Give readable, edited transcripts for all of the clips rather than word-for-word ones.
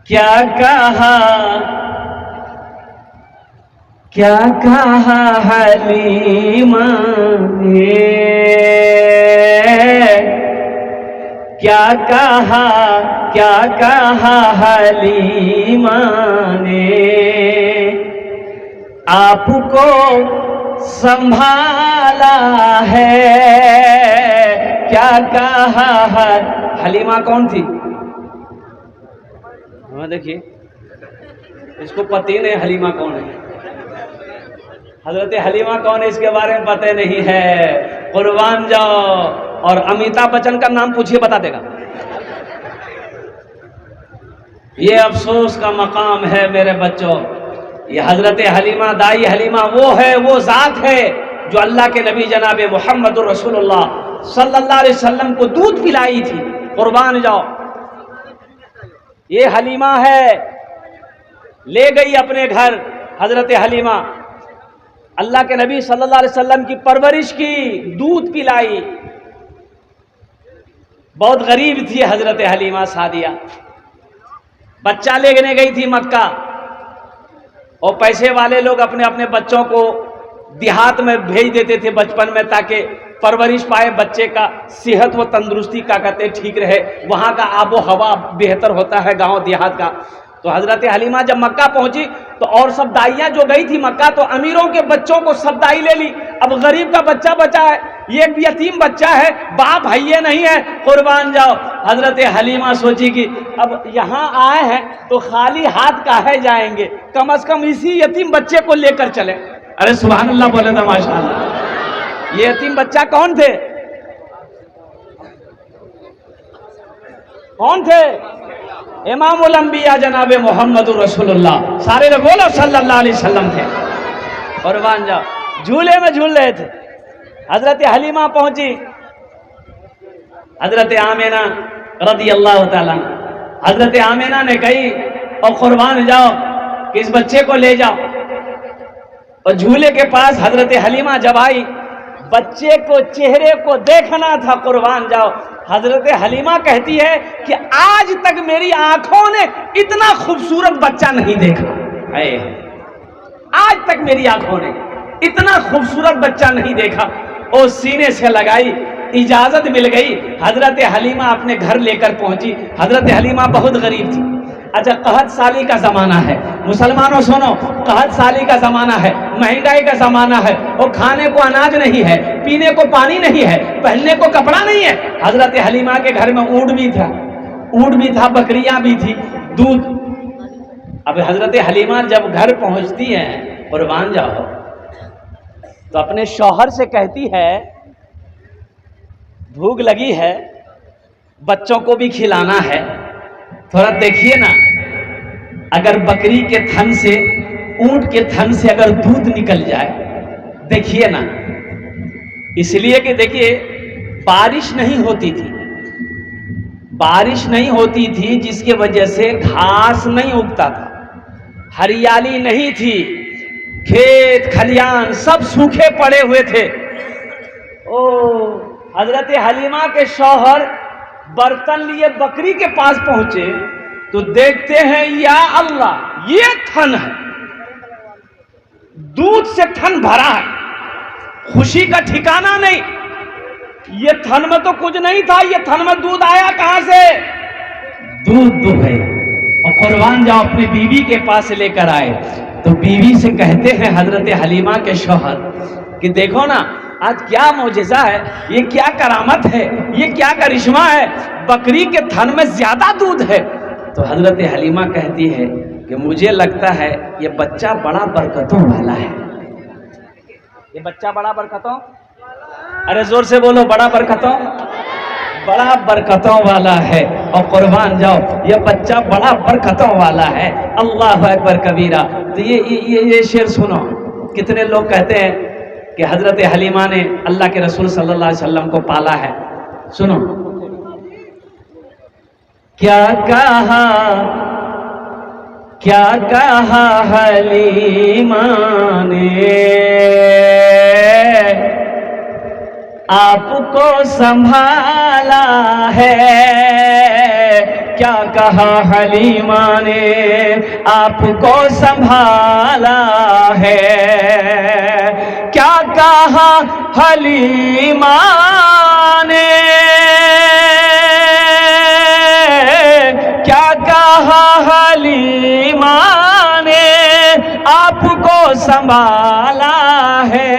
क्या कहा, क्या कहा हलीमा ने, क्या कहा, क्या कहा हलीमा ने, आपको संभाला है। क्या कहा है। हलीमा कौन थी? हाँ देखिए, इसको पता ही नहीं हलीमा कौन है। हजरत हलीमा कौन है इसके बारे में पता नहीं है। कुर्बान जाओ। और अमिताभ बच्चन का नाम पूछिए, बता देगा। ये अफसोस का मकाम है मेरे बच्चों। ये हजरत हलीमा, दाई हलीमा वो है, वो जात है जो अल्लाह के नबी जनाब मोहम्मद रसूलुल्लाह सल्लल्लाहु अलैहि वसल्लम को दूध पिलाई थी। कुर्बान जाओ। ये हलीमा है, ले गई अपने घर हजरत हलीमा, अल्लाह के नबी सल्लल्लाहु अलैहि वसल्लम की परवरिश की, दूध पिलाई। बहुत गरीब थी हजरत हलीमा सादिया। बच्चा लेने गई थी मक्का, और पैसे वाले लोग अपने अपने बच्चों को देहात में भेज देते थे बचपन में, ताकि परवरिश पाए बच्चे का, सेहत व तंदुरुस्ती का कहते ठीक रहे। वहाँ का आबो हवा बेहतर होता है गांव देहात का। तो हजरत हलीमा जब मक्का पहुंची तो और सब दाइयाँ जो गई थी मक्का, तो अमीरों के बच्चों को सब दाई ले ली। अब गरीब का बच्चा बचा है, ये एक यतीम बच्चा है, बाप भैया नहीं है। कुर्बान जाओ। हजरत हलीमा सोची कि अब यहाँ आए हैं तो खाली हाथ काहे जाएंगे, कम से कम इसी यतीम बच्चे को लेकर चले। अरे सुभान अल्लाह बोले ना, माशाअल्लाह। ये यतीम बच्चा कौन थे? कौन थे? इमामुल अंबिया जनाब मोहम्मद रसूलुल्लाह सारे लोग बोलो सल्लल्लाहु अलैहि वसल्लम थे। कुर्बान जाओ। झूले में झूल रहे थे। हजरत हलीमा पहुंची, हजरत आमिना रदी अल्लाह ताला, हजरत आमिना ने कही और कुर्बान जाओ कि इस बच्चे को ले जाओ। और झूले के पास हजरत हलीमा जब आई, बच्चे को चेहरे को देखना था। कुर्बान जाओ। हजरत हलीमा कहती है कि आज तक मेरी आंखों ने इतना खूबसूरत बच्चा नहीं देखा है। आज तक मेरी आंखों ने इतना खूबसूरत बच्चा नहीं देखा। और सीने से लगाई, इजाजत मिल गई। हजरत हलीमा अपने घर लेकर पहुंची। हजरत हलीमा बहुत गरीब थी। अच्छा, कहत साली का जमाना है मुसलमानों, सुनो, कहत साली का जमाना है, महंगाई का जमाना है, और खाने को अनाज नहीं है, पीने को पानी नहीं है, पहनने को कपड़ा नहीं है। हजरत हलीमा के घर में ऊंट भी था, बकरियां भी थी, दूध। अब हजरत हलीमा जब घर पहुंचती हैं, कुर्बान जाओ, तो अपने शौहर से कहती है भूख लगी है, बच्चों को भी खिलाना है, थोड़ा देखिए ना, अगर बकरी के थन से, ऊंट के थन से अगर दूध निकल जाए, देखिए ना। इसलिए कि देखिए, बारिश नहीं होती थी, जिसके वजह से घास नहीं उगता था, हरियाली नहीं थी, खेत खलियान सब सूखे पड़े हुए थे। ओ हजरत हलीमा के शौहर बर्तन लिए बकरी के पास पहुंचे तो देखते हैं, या अल्लाह, ये थन है, दूध से थन भरा है, खुशी का ठिकाना नहीं। ये थन में तो कुछ नहीं था, ये थन में दूध आया कहां से? दूध तो है। और कुर्बान जाओ, अपनी बीवी के पास लेकर आए तो बीवी से कहते हैं हजरत हलीमा के शौहर कि देखो ना, आज क्या मौजज़ा है, ये क्या करामत है, ये क्या करिश्मा है, बकरी के थन में ज्यादा दूध है। तो हजरत हलीमा कहती है कि मुझे लगता है ये बच्चा बड़ा बरकतों वाला है। ये बच्चा बड़ा बरकतों, अरे जोर से बोलो, बड़ा बरकतों वाला है। और कुर्बान जाओ, ये बच्चा बड़ा बरकतों वाला है। अल्लाह अकबर कबीरा। तो ये शेर सुनो, कितने लोग कहते हैं कि हजरत हलीमा ने अल्लाह के रसूल सल्लल्लाहु अलैहि वसल्लम को पाला है। सुनो, क्या कहा हलीमा ने, आपको संभाला है। क्या कहा हलीमा ने आपको संभाला है, क्या कहा हलीमा ने, क्या कहा हलीमा ने आपको संभाला है,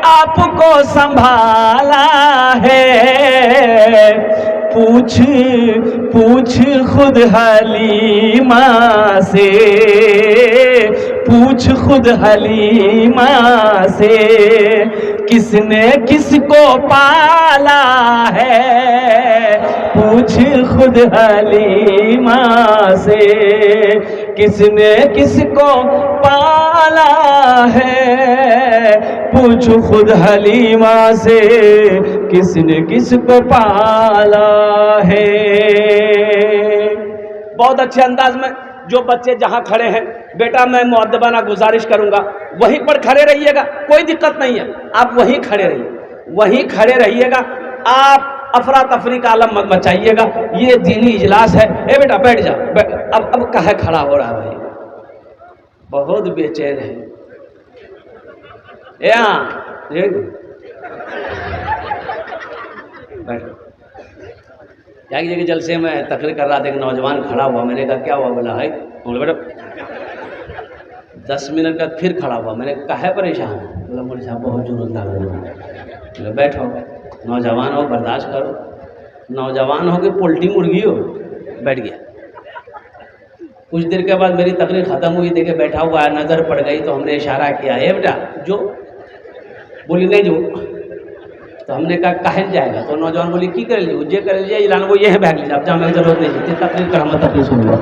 आपको संभाला है। पूछ पूछ खुद हलीमा से, पूछ खुद हलीमा से, किसने किसको पाला है। पूछ खुद हलीमा से, किसने किसको पाला है। पूछ खुद हलीमा से, किसने किसको पाला है। बहुत अच्छे अंदाज में जो बच्चे जहां खड़े हैं, बेटा मैं मुअद्दबाना गुजारिश करूंगा वहीं पर खड़े रहिएगा, कोई दिक्कत नहीं है, आप वहीं खड़े रहिए, वहीं खड़े रहिएगा। आप अफरा तफरी का आलम मत मचाइएगा, ये दीनी इजलास है। ए बेटा बैठ जा, अब काहे खड़ा हो रहा है भाई, बहुत बेचैन है। क्या कि जलसे में तकरीर कर रहा था, एक नौजवान खड़ा हुआ, मैंने कहा क्या हुआ, बोला है बेटा 10 मिनट का फिर खड़ा हुआ, मैंने कहा है परेशान, बोला मोदी साहब बहुत जरूरत लग रहा है। बैठो, नौजवान हो बर्दाश्त करो, नौजवान हो कि पोल्ट्री मुर्गी हो। बैठ गया। कुछ देर के बाद मेरी तकरीर ख़त्म हुई, देखे बैठा हुआ है, नज़र पड़ गई तो हमने इशारा किया, है बेटा जो, बोली नहीं जो, तो हमने कहा कहल जाएगा, तो नौजवान बोली की कर ली, जे कर लीजिए इलान वो ये है बैठ लीजिए, अब जाने की जरूरत नहीं है, तकरीर कर हम तकरीर सुन लो।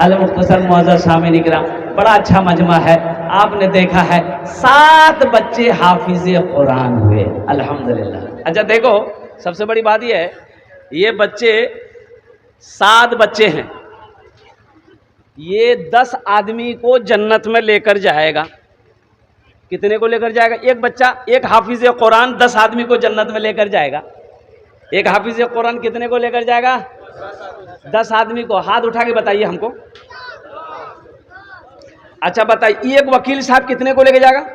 अल मुख्तसर मुअज़्ज़ज़ सामीन इकराम, बड़ा अच्छा मजमा है। आपने देखा है 7 बच्चे हाफिज़ कुरान हुए, अल्हम्दुलिल्लाह। अच्छा देखो, सबसे बड़ी बात यह है, ये बच्चे 7 बच्चे हैं, ये 10 आदमी को जन्नत में लेकर जाएगा। कितने को लेकर जाएगा? एक बच्चा, एक हाफिज़ कुरान 10 आदमी को जन्नत में लेकर जाएगा। एक हाफिज़ कुरान कितने को लेकर जाएगा? 10 आदमी को। हाथ उठा के बताइए हमको। अच्छा बताइए, एक वकील साहब कितने को लेकर जाएगा?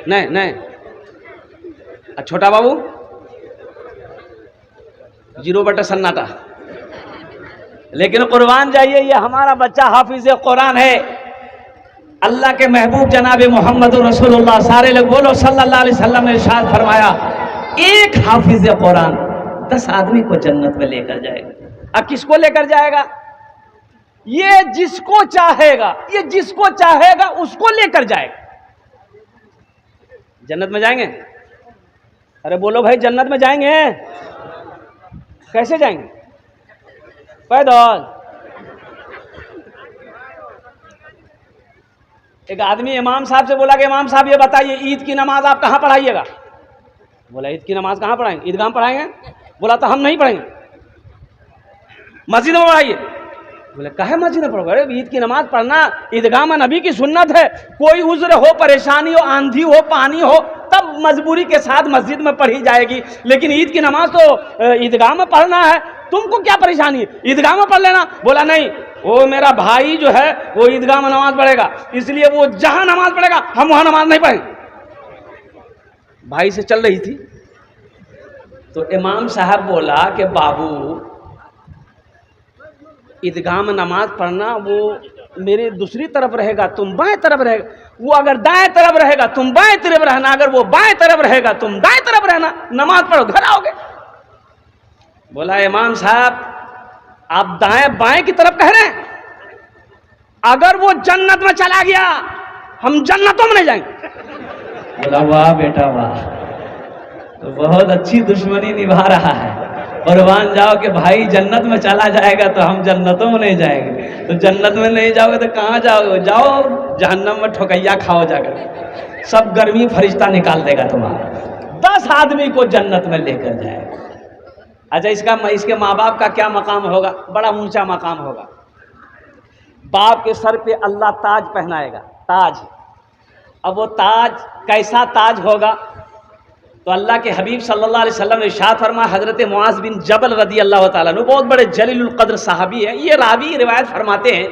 नहीं, छोटा बाबू 0 बटा सन्नाटा। लेकिन कुर्बान जाइए, ये हमारा बच्चा हाफिज़ कुरान है। अल्लाह के महबूब जनाब मोहम्मद रसूलुल्लाह, सारे लोग बोलो सल्लल्लाहु अलैहि वसल्लम ने इरशाद फरमाया, एक हाफिज़ कुरान 10 आदमी को जन्नत में लेकर जाएगा। अब किसको लेकर जाएगा? ये जिसको चाहेगा, ये जिसको चाहेगा उसको लेकर जाएगा। जन्नत में जाएंगे? अरे बोलो भाई, जन्नत में जाएंगे? कैसे जाएंगे? पैदल? एक आदमी इमाम साहब से बोला कि इमाम साहब ये बताइए, ईद की नमाज आप कहाँ पढ़ाइएगा? बोला ईद की नमाज कहाँ पढ़ाएंगे? ईदगाह में पढ़ाएंगे। बोला तो हम नहीं पढ़ेंगे, मस्जिद में पढ़ाइए। बोले काहे मस्जिद में पढ़ोगे? अरे ईद की नमाज पढ़ना ईदगाह में नबी की सुन्नत है। कोई उज़्र हो, परेशानी हो, आंधी हो, पानी हो, तब मजबूरी के साथ मस्जिद में पढ़ी जाएगी, लेकिन ईद की नमाज तो ईदगाह में पढ़ना है। तुमको क्या परेशानी है, ईदगाह में पढ़ लेना। बोला नहीं, वो मेरा भाई जो है वो ईदगाह में नमाज पढ़ेगा, इसलिए वो जहां नमाज पढ़ेगा हम वहां नमाज नहीं पढ़ेंगे। भाई से चल रही थी तो इमाम साहब बोला कि बाबू, ईदगाह में नमाज पढ़ना वो मेरे दूसरी तरफ रहेगा, तुम बाएं तरफ रहेगा। वो अगर दाएं तरफ रहेगा तुम बाएं तरफ रहना, अगर वो बाएं तरफ रहेगा तुम दाएं तरफ रहना, नमाज पढ़ो घर आओगे। बोला इमाम साहब आप दाएं बाएं की तरफ कह रहे हैं, अगर वो जन्नत में चला गया हम जन्नतों में नहीं जाएंगे। बोला वाह बेटा वाह, तो बहुत अच्छी दुश्मनी निभा रहा है। कुर्बान जाओ कि भाई जन्नत में चला जाएगा तो हम जन्नतों में नहीं जाएंगे। तो जन्नत में नहीं जाओगे तो कहाँ जाओगे? जाओ जहन्नम में ठोकैया खाओ जाकर, सब गर्मी फरिश्ता निकाल देगा तुम्हारा। 10 आदमी को जन्नत में लेकर जाएगा। अच्छा इसके माँ बाप का क्या मकाम होगा? बड़ा ऊंचा मकाम होगा। बाप के सर पे अल्लाह ताज पहनाएगा, ताज। अब वो ताज कैसा ताज होगा? तो अल्लाह के हबीब सल्लल्लाहु अलैहि वसल्लम ने इरशाद फरमाया, हज़रत मुआज़ बिन जबल रदी अल्लाह ताला अन्हु बहुत बड़े जलीलुल क़द्र सहाबी है, ये रावी रिवायत फरमाते हैं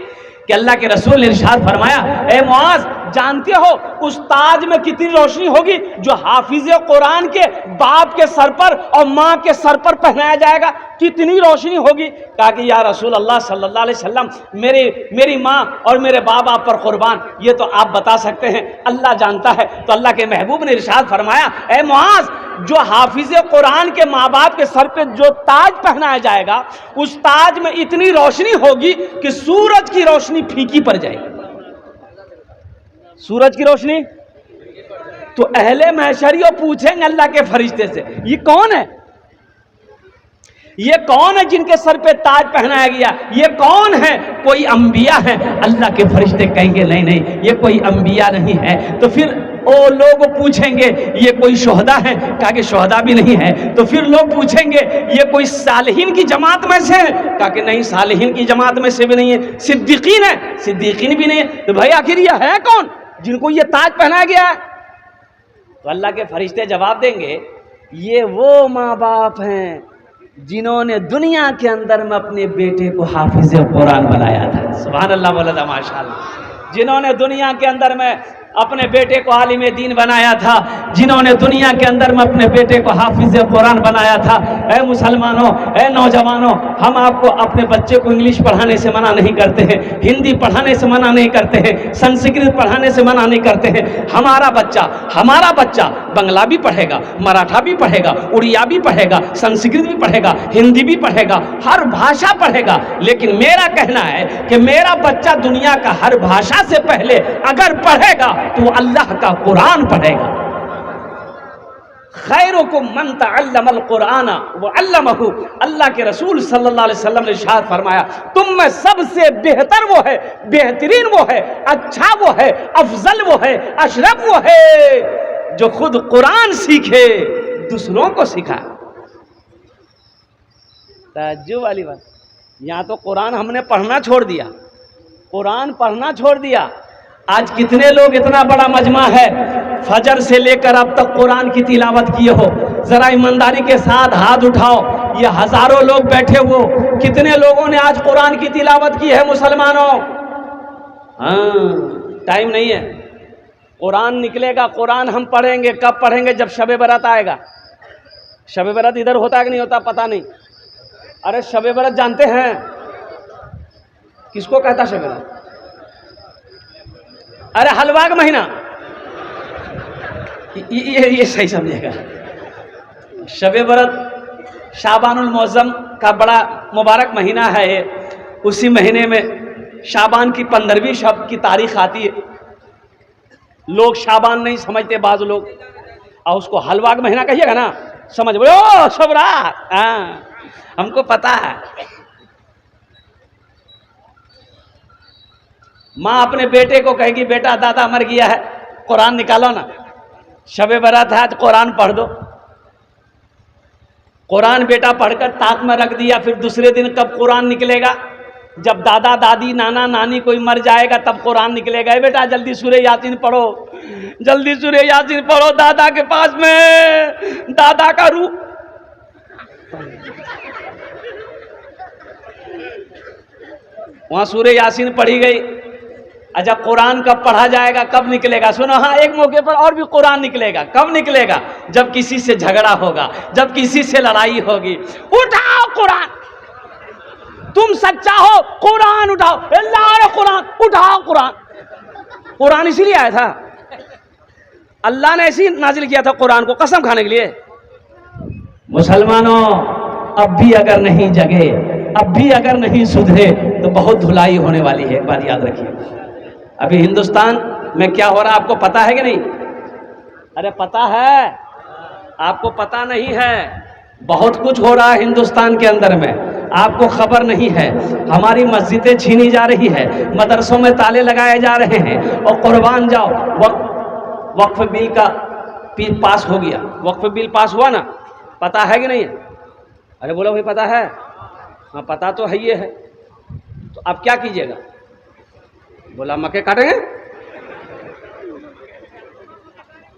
कि अल्लाह के रसूल ने इरशाद फरमाया, ए मुआज़ जानते हो उस ताज में कितनी रोशनी होगी जो हाफिज कुरान के बाप के सर पर और माँ के सर पर पहनाया जाएगा, कितनी रोशनी होगी। कहा कि या रसूल अल्लाह सल्लल्लाहु अलैहि वसल्लम मेरी माँ और मेरे बाप आप पर कुर्बान, ये तो आप बता सकते हैं, अल्लाह जानता है। तो अल्लाह के महबूब ने इरशाद फरमाया, ए मुआज़ जो हाफिज कुरान के माँ बाप के सर पे जो ताज पहनाया जाएगा उस ताज में इतनी रोशनी होगी कि सूरज की रोशनी फीकी पड़ जाएगी। सूरज की रोशनी। तो अहले महशरियों पूछेंगे अल्लाह के फरिश्ते से, ये कौन है, ये कौन है जिनके सर पे ताज पहनाया गया, ये कौन है? कोई अंबिया है। अल्लाह के फरिश्ते कहेंगे नहीं नहीं ये कोई अंबिया नहीं है। तो फिर ओ लोग पूछेंगे ये कोई शोहदा है, कहा कि शोहदा भी नहीं है। तो फिर लोग पूछेंगे ये कोई सालिहीन की जमात में से है, कहा कि नहीं सालिहीन की जमात में से भी नहीं है। सिद्दीकीन है, सिद्दीकीन भी नहीं है। तो भाई आखिर ये है कौन जिनको ये ताज पहनाया गया है? तो अल्लाह के फरिश्ते जवाब देंगे ये वो माँ बाप हैं जिन्होंने दुनिया के अंदर में अपने बेटे को हाफिज कुरान बनाया था। सुभान अल्लाह बोला था माशाअल्लाह। जिन्होंने दुनिया के अंदर में अपने बेटे को आलिम दीन बनाया था, जिन्होंने दुनिया के अंदर में अपने बेटे को हाफिज कुरान बनाया था। ऐ मुसलमानों, ऐ नौजवानों, हम आपको अपने बच्चे को इंग्लिश पढ़ाने से मना नहीं करते हैं, हिंदी पढ़ाने से मना नहीं करते हैं, संस्कृत पढ़ाने से मना नहीं करते हैं। हमारा बच्चा बंगला भी पढ़ेगा, मराठा भी पढ़ेगा, उड़िया भी पढ़ेगा, संस्कृत भी पढ़ेगा, हिंदी भी पढ़ेगा, हर भाषा पढ़ेगा। लेकिन मेरा कहना है कि मेरा बच्चा दुनिया का हर भाषा से पहले अगर पढ़ेगा तो अल्लाह का कुरान पढ़ेगा। खैरुकुम मन तअल्लमल कुराना व अल्लमहु। अल्लाह के रसूल सल्लल्लाहु अलैहि वसल्लम ने इरशाद फरमाया, तुम में सबसे बेहतर वो है, बेहतरीन वो है, अच्छा वो है, अफजल वो है, अशरफ वो है जो खुद कुरान सीखे दूसरों को सिखाए। ताज्जुब वाली बात, यहाँ तो कुरान हमने पढ़ना छोड़ दिया, कुरान पढ़ना छोड़ दिया। आज कितने लोग, इतना बड़ा मजमा है, फजर से लेकर अब तक कुरान की तिलावत किए हो, जरा ईमानदारी के साथ हाथ उठाओ। ये हजारों लोग बैठे हो, कितने लोगों ने आज कुरान की तिलावत की है मुसलमानों? हाँ, टाइम नहीं है। कुरान निकलेगा, कुरान हम पढ़ेंगे। कब पढ़ेंगे? जब शब बरात आएगा। शब बरात इधर होता है कि नहीं होता पता नहीं। अरे शब बरात जानते हैं किसको कहता शब बरात? अरे हलवा का महीना, ये सही समझेगा। शब बरात शाबानुल मौज़म का बड़ा मुबारक महीना है ये। उसी महीने में शाबान की 15वीं शब की तारीख आती है। लोग शाबान नहीं समझते बाज़ लोग, और उसको हलवा का महीना कहिएगा ना समझ बोले ओ शब रात। हाँ, हमको पता है। माँ अपने बेटे को कहेगी बेटा दादा मर गया है, कुरान निकालो ना, शब बरात है आज कुरान पढ़ दो। कुरान बेटा पढ़कर ताक में रख दिया, फिर दूसरे दिन कब कुरान निकलेगा? जब दादा दादी नाना नानी कोई मर जाएगा तब कुरान निकलेगा। बेटा जल्दी सूरह यासीन पढ़ो, जल्दी सूरह यासीन पढ़ो, दादा के पास में दादा का रूप। वहां सूरह यासीन पढ़ी गई। अच्छा, कुरान कब पढ़ा जाएगा, कब निकलेगा? सुनो, हाँ, एक मौके पर और भी कुरान निकलेगा। कब निकलेगा? जब किसी से झगड़ा होगा, जब किसी से लड़ाई होगी। उठाओ कुरान, तुम सच्चा हो कुरान उठाओ, अल्लाह कुरान उठाओ। कुरान इसीलिए आया था, अल्लाह ने ऐसी नाजिल किया था कुरान को कसम खाने के लिए। मुसलमानों, अब भी अगर नहीं जगे, अब भी अगर नहीं सुधरे तो बहुत धुलाई होने वाली है। एक बात याद रखिए। अभी हिंदुस्तान में क्या हो रहा है आपको पता है कि नहीं? अरे पता है, आपको पता नहीं है। बहुत कुछ हो रहा है हिंदुस्तान के अंदर में, आपको खबर नहीं है। हमारी मस्जिदें छीनी जा रही है, मदरसों में ताले लगाए जा रहे हैं, और कुर्बान जाओ वक्फ बिल का पास हो गया। वक्फ बिल पास हुआ ना, पता है कि नहीं? अरे बोलो भाई पता है? हाँ पता तो है, ये है। तो अब क्या कीजिएगा? बोला मक्के काटेंगे,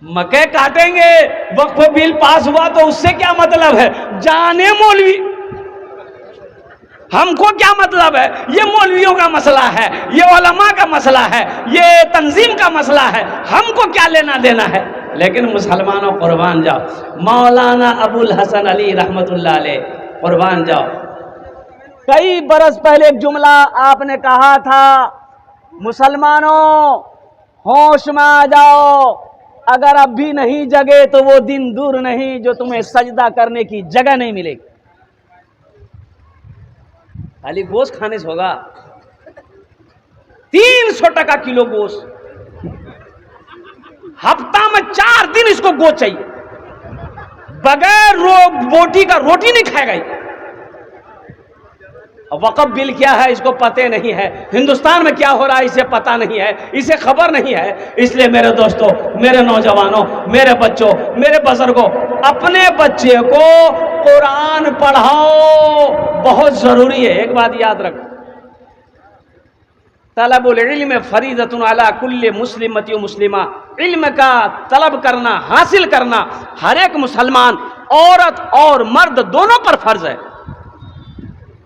मकई काटेंगे, वक्फ बिल पास हुआ तो उससे क्या मतलब है? जाने मौलवी, हमको क्या मतलब है? ये मौलवियों का मसला है, ये उलमा का मसला है, ये तंजीम का मसला है, हमको क्या लेना देना है? लेकिन मुसलमानों कुर्बान जाओ। मौलाना अबुल हसन अली रहमतुल्लाह अलैह, कुर्बान जाओ। कई बरस पहले एक जुमला आपने कहा था, मुसलमानों होश में आ जाओ, अगर अब भी नहीं जगे तो वो दिन दूर नहीं जो तुम्हें सजदा करने की जगह नहीं मिलेगी। खाली गोश्त खाने से होगा? 300 टका किलो गोश्त, हफ्ता में 4 दिन इसको गोश्त चाहिए, बगैर बोटी का रोटी नहीं खाएगा। वक़्फ़ बिल क्या है इसको पता नहीं है, हिंदुस्तान में क्या हो रहा है इसे पता नहीं है, इसे खबर नहीं है। इसलिए मेरे दोस्तों, मेरे नौजवानों, मेरे बच्चों, मेरे बुजुर्गों, अपने बच्चे को कुरान पढ़ाओ, बहुत जरूरी है। एक बात याद रखो, तलबुल इल्म फरीज़तुन अला कुल्ली मुस्लिमति व मुस्लिमा, इल्म का तलब करना, हासिल करना हर एक मुसलमान, औरत और मर्द दोनों पर फर्ज है।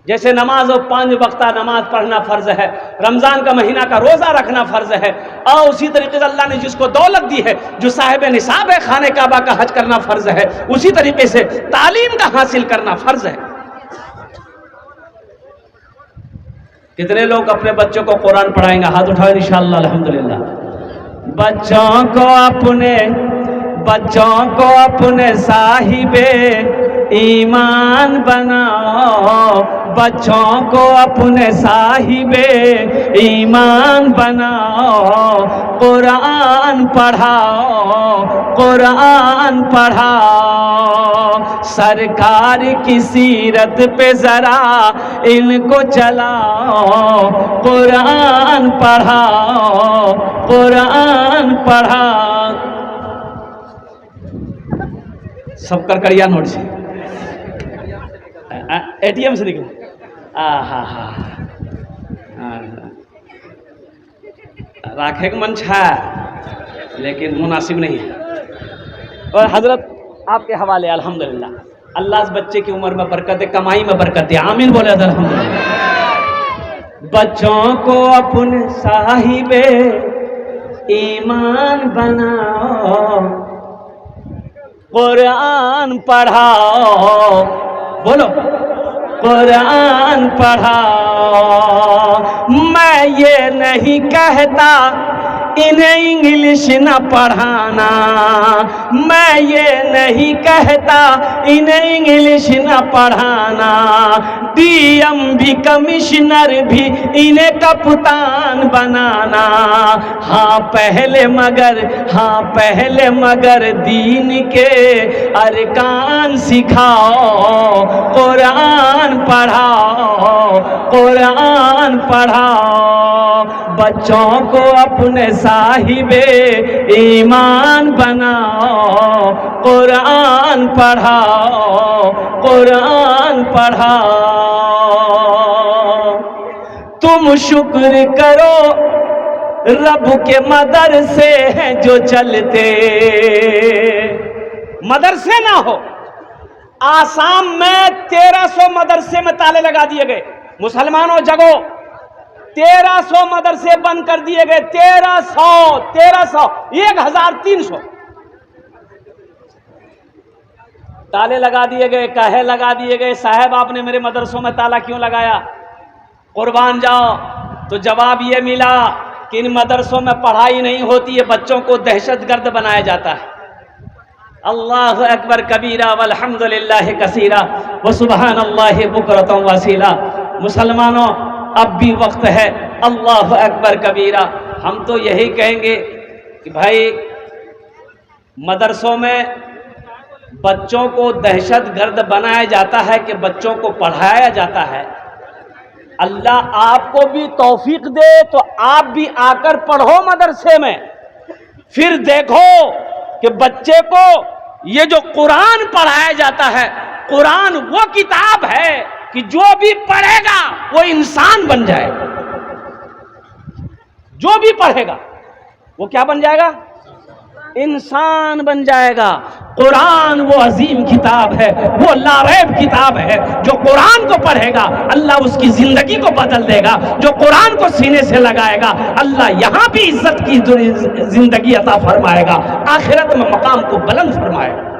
जैसे नमाज और 5 वक्ता नमाज पढ़ना फर्ज है, रमजान का महीना का रोजा रखना फर्ज है, और उसी तरीके से अल्लाह ने जिसको दौलत दी है, जो साहिब निसाब है, खाने काबा का हज करना फर्ज है, उसी तरीके से तालीम का हासिल करना फर्ज है। कितने लोग अपने बच्चों को कुरान पढ़ाएंगे? हाथ उठाओ इंशाअल्लाह, अल्हम्दुलिल्लाह। बच्चों को अपने साहिबे ईमान बनाओ, बच्चों को अपने साहिबे ईमान बनाओ, कुरान पढ़ाओ, कुरान पढ़ाओ, सरकार की सीरत पे जरा इनको चलाओ, कुरान पढ़ाओ, कुरान पढ़ाओ। सब करकड़िया नोट से, एटीएम से निकला। राखे के मन छा, लेकिन मुनासिब नहीं है। और हजरत आपके हवाले अल्हम्दुलिल्लाह, अल्लाह इस बच्चे की उम्र में बरकत दे, कमाई में बरकत दे, आमीन बोले अल्हम्दुलिल्लाह। बच्चों को अपने साहिबे ईमान बनाओ, कुरान पढ़ाओ, बोलो कुरान पढ़ाओ। मैं ये नहीं कहता इन्हें इंग्लिश न पढ़ाना, मैं ये नहीं कहता इन्हें इंग्लिश न पढ़ाना, डीएम भी कमिश्नर भी इन्हें कप्तान बनाना। हाँ पहले मगर दीन के अरकान सिखाओ, कुरान पढ़ाओ, कुरान पढ़ाओ। बच्चों को अपने साहिबे ईमान बनाओ, कुरान पढ़ाओ, कुरान पढ़ाओ। तुम शुक्र करो रब के मदरसे हैं जो चलते, मदरसे ना हो। आसाम में 1300 मदरसे में ताले लगा दिए गए। मुसलमानों जगो, 1300 मदरसे बंद कर दिए गए। 1300 1300 ताले लगा दिए गए। काहे लगा दिए गए? साहब आपने मेरे मदरसों में ताला क्यों लगाया? कुर्बान जाओ। तो जवाब ये मिला कि इन मदरसों में पढ़ाई नहीं होती है, बच्चों को दहशतगर्द बनाया जाता है। अल्लाहु अकबर कबीरा वल्हम्दुलिल्लाहि कसीरा व सुबहानल्लाहि बुकरतम वसीला। मुसलमानों अब भी वक्त है, अल्लाहु अकबर कबीरा। हम तो यही कहेंगे कि भाई मदरसों में बच्चों को दहशतगर्द बनाया जाता है कि बच्चों को पढ़ाया जाता है। अल्लाह आपको भी तौफीक दे तो आप भी आकर पढ़ो मदरसे में, फिर देखो कि बच्चे को ये जो कुरान पढ़ाया जाता है, कुरान वो किताब है कि जो भी पढ़ेगा वो इंसान बन जाएगा। जो भी पढ़ेगा वो क्या बन जाएगा? इंसान बन जाएगा। कुरान वो अजीम किताब है, वो लारैब किताब है। जो कुरान को पढ़ेगा अल्लाह उसकी जिंदगी को बदल देगा। जो कुरान को सीने से लगाएगा अल्लाह यहाँ भी इज्जत की जिंदगी अता फरमाएगा, आखिरत में मकाम को बुलंद फरमाएगा।